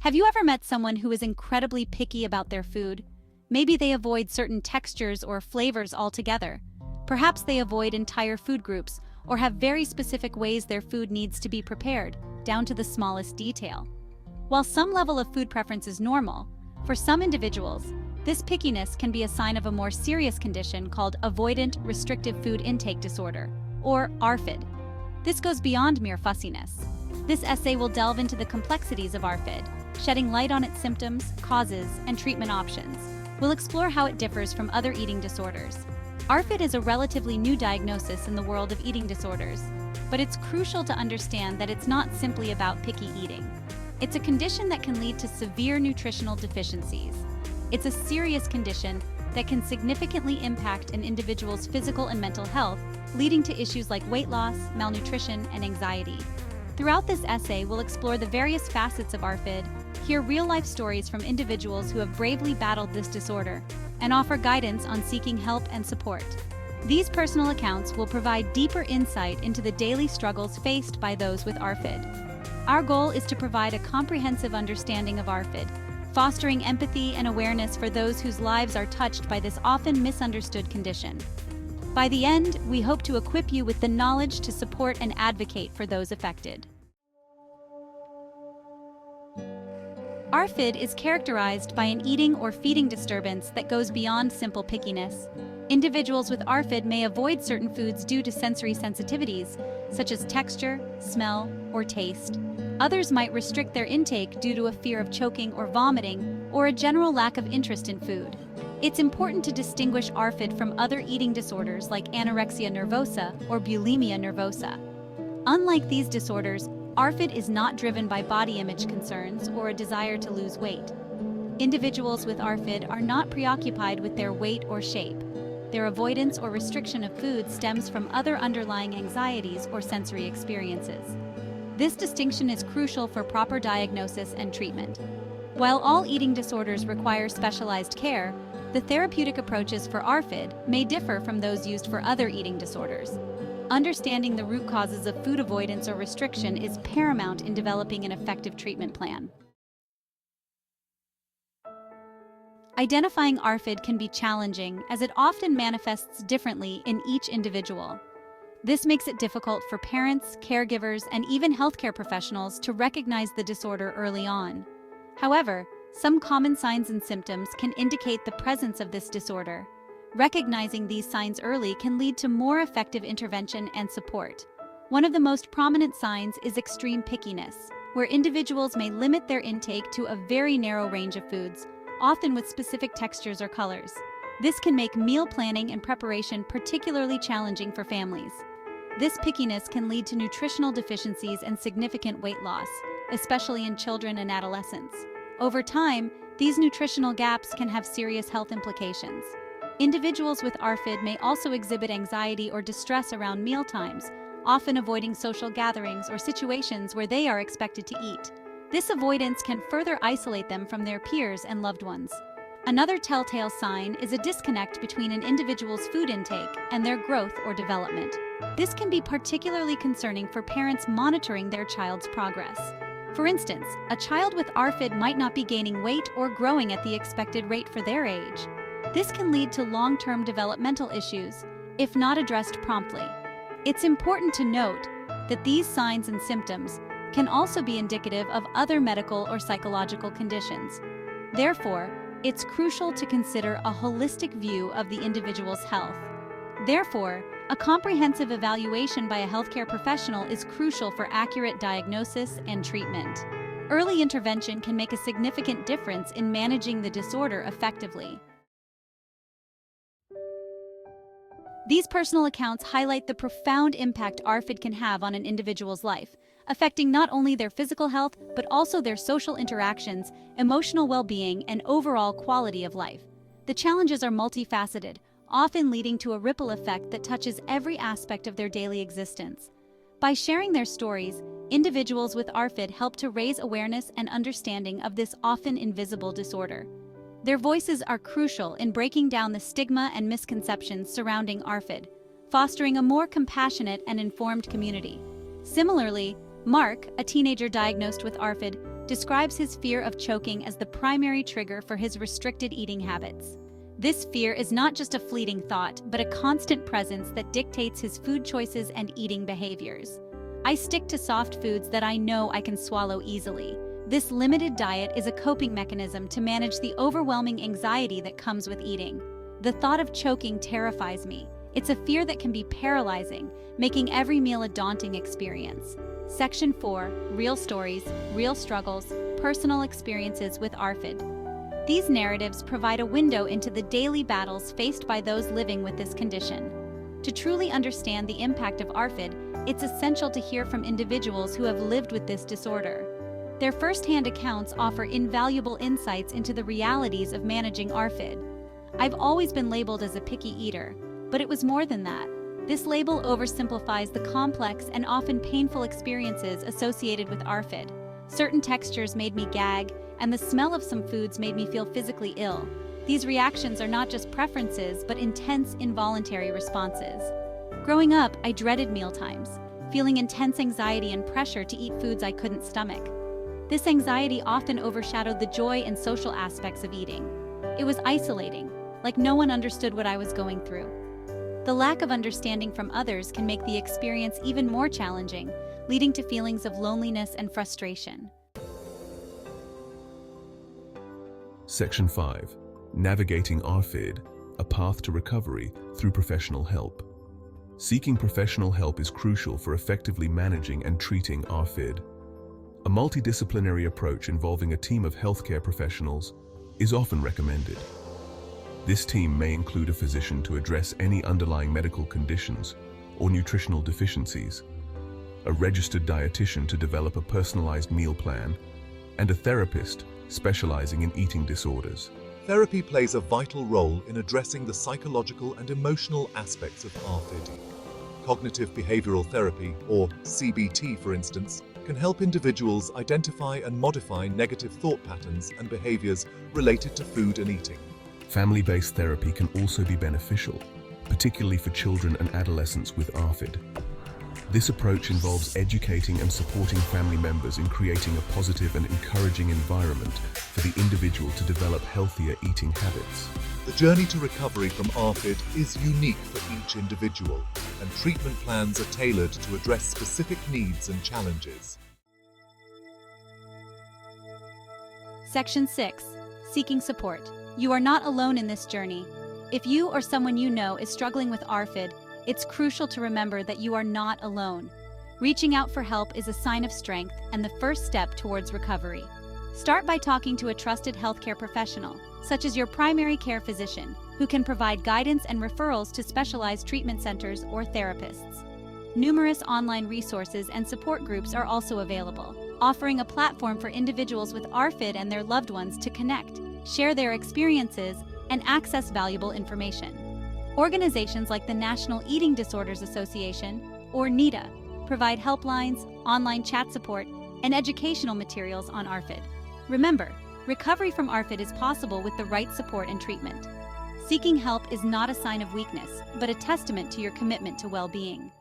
Have you ever met someone who is incredibly picky about their food? Maybe they avoid certain textures or flavors altogether. Perhaps they avoid entire food groups or have very specific ways their food needs to be prepared, down to the smallest detail. While some level of food preference is normal, for some individuals, this pickiness can be a sign of a more serious condition called Avoidant Restrictive Food Intake Disorder, or ARFID. This goes beyond mere fussiness. This essay will delve into the complexities of ARFID, shedding light on its symptoms, causes, and treatment options. We'll explore how it differs from other eating disorders. ARFID is a relatively new diagnosis in the world of eating disorders, but it's crucial to understand that it's not simply about picky eating. It's a condition that can lead to severe nutritional deficiencies. It's a serious condition that can significantly impact an individual's physical and mental health, leading to issues like weight loss, malnutrition, and anxiety. Throughout this essay, we'll explore the various facets of ARFID, hear real-life stories from individuals who have bravely battled this disorder, and offer guidance on seeking help and support. These personal accounts will provide deeper insight into the daily struggles faced by those with ARFID. Our goal is to provide a comprehensive understanding of ARFID, fostering empathy and awareness for those whose lives are touched by this often misunderstood condition. By the end, we hope to equip you with the knowledge to support and advocate for those affected. ARFID is characterized by an eating or feeding disturbance that goes beyond simple pickiness. Individuals with ARFID may avoid certain foods due to sensory sensitivities, such as texture, smell, or taste. Others might restrict their intake due to a fear of choking or vomiting, or a general lack of interest in food. It's important to distinguish ARFID from other eating disorders like anorexia nervosa or bulimia nervosa. Unlike these disorders, ARFID is not driven by body image concerns or a desire to lose weight. Individuals with ARFID are not preoccupied with their weight or shape. Their avoidance or restriction of food stems from other underlying anxieties or sensory experiences. This distinction is crucial for proper diagnosis and treatment. While all eating disorders require specialized care, the therapeutic approaches for ARFID may differ from those used for other eating disorders. Understanding the root causes of food avoidance or restriction is paramount in developing an effective treatment plan. Identifying ARFID can be challenging as it often manifests differently in each individual. This makes it difficult for parents, caregivers, and even healthcare professionals to recognize the disorder early on. However, some common signs and symptoms can indicate the presence of this disorder. Recognizing these signs early can lead to more effective intervention and support. One of the most prominent signs is extreme pickiness, where individuals may limit their intake to a very narrow range of foods, often with specific textures or colors. This can make meal planning and preparation particularly challenging for families. This pickiness can lead to nutritional deficiencies and significant weight loss, especially in children and adolescents. Over time, these nutritional gaps can have serious health implications. Individuals with ARFID may also exhibit anxiety or distress around mealtimes, often avoiding social gatherings or situations where they are expected to eat. This avoidance can further isolate them from their peers and loved ones. Another telltale sign is a disconnect between an individual's food intake and their growth or development. This can be particularly concerning for parents monitoring their child's progress. For instance, a child with ARFID might not be gaining weight or growing at the expected rate for their age. This can lead to long-term developmental issues if not addressed promptly. It's important to note that these signs and symptoms can also be indicative of other medical or psychological conditions. Therefore, it's crucial to consider a holistic view of the individual's health. Therefore, a comprehensive evaluation by a healthcare professional is crucial for accurate diagnosis and treatment. Early intervention can make a significant difference in managing the disorder effectively. These personal accounts highlight the profound impact ARFID can have on an individual's life, affecting not only their physical health, but also their social interactions, emotional well-being, and overall quality of life. The challenges are multifaceted, often leading to a ripple effect that touches every aspect of their daily existence. By sharing their stories, individuals with ARFID help to raise awareness and understanding of this often invisible disorder. Their voices are crucial in breaking down the stigma and misconceptions surrounding ARFID, fostering a more compassionate and informed community. Similarly, Mark, a teenager diagnosed with ARFID, describes his fear of choking as the primary trigger for his restricted eating habits. This fear is not just a fleeting thought, but a constant presence that dictates his food choices and eating behaviors. I stick to soft foods that I know I can swallow easily. This limited diet is a coping mechanism to manage the overwhelming anxiety that comes with eating. The thought of choking terrifies me. It's a fear that can be paralyzing, making every meal a daunting experience. Section 4. Real stories, real struggles, personal experiences with ARFID. These narratives provide a window into the daily battles faced by those living with this condition. To truly understand the impact of ARFID, it's essential to hear from individuals who have lived with this disorder. Their first-hand accounts offer invaluable insights into the realities of managing ARFID. I've always been labeled as a picky eater, but it was more than that. This label oversimplifies the complex and often painful experiences associated with ARFID. Certain textures made me gag, and the smell of some foods made me feel physically ill. These reactions are not just preferences, but intense, involuntary responses. Growing up, I dreaded mealtimes, feeling intense anxiety and pressure to eat foods I couldn't stomach. This anxiety often overshadowed the joy and social aspects of eating. It was isolating, like no one understood what I was going through. The lack of understanding from others can make the experience even more challenging, leading to feelings of loneliness and frustration. Section 5. Navigating ARFID, a path to recovery through professional help. Seeking professional help is crucial for effectively managing and treating ARFID. A multidisciplinary approach involving a team of healthcare professionals is often recommended. This team may include a physician to address any underlying medical conditions or nutritional deficiencies, a registered dietitian to develop a personalized meal plan, and a therapist specializing in eating disorders. Therapy plays a vital role in addressing the psychological and emotional aspects of ARFID. Cognitive behavioral therapy, or CBT for instance, can help individuals identify and modify negative thought patterns and behaviors related to food and eating. Family-based therapy can also be beneficial, particularly for children and adolescents with ARFID. This approach involves educating and supporting family members in creating a positive and encouraging environment for the individual to develop healthier eating habits. The journey to recovery from ARFID is unique for each individual, and treatment plans are tailored to address specific needs and challenges. Section 6. Seeking support. You are not alone in this journey. If you or someone you know is struggling with ARFID, it's crucial to remember that you are not alone. Reaching out for help is a sign of strength and the first step towards recovery. Start by talking to a trusted healthcare professional, such as your primary care physician, who can provide guidance and referrals to specialized treatment centers or therapists. Numerous online resources and support groups are also available, offering a platform for individuals with ARFID and their loved ones to connect, share their experiences, and access valuable information. Organizations like the National Eating Disorders Association, or NEDA, provide helplines, online chat support, and educational materials on ARFID. Remember, recovery from ARFID is possible with the right support and treatment. Seeking help is not a sign of weakness, but a testament to your commitment to well-being.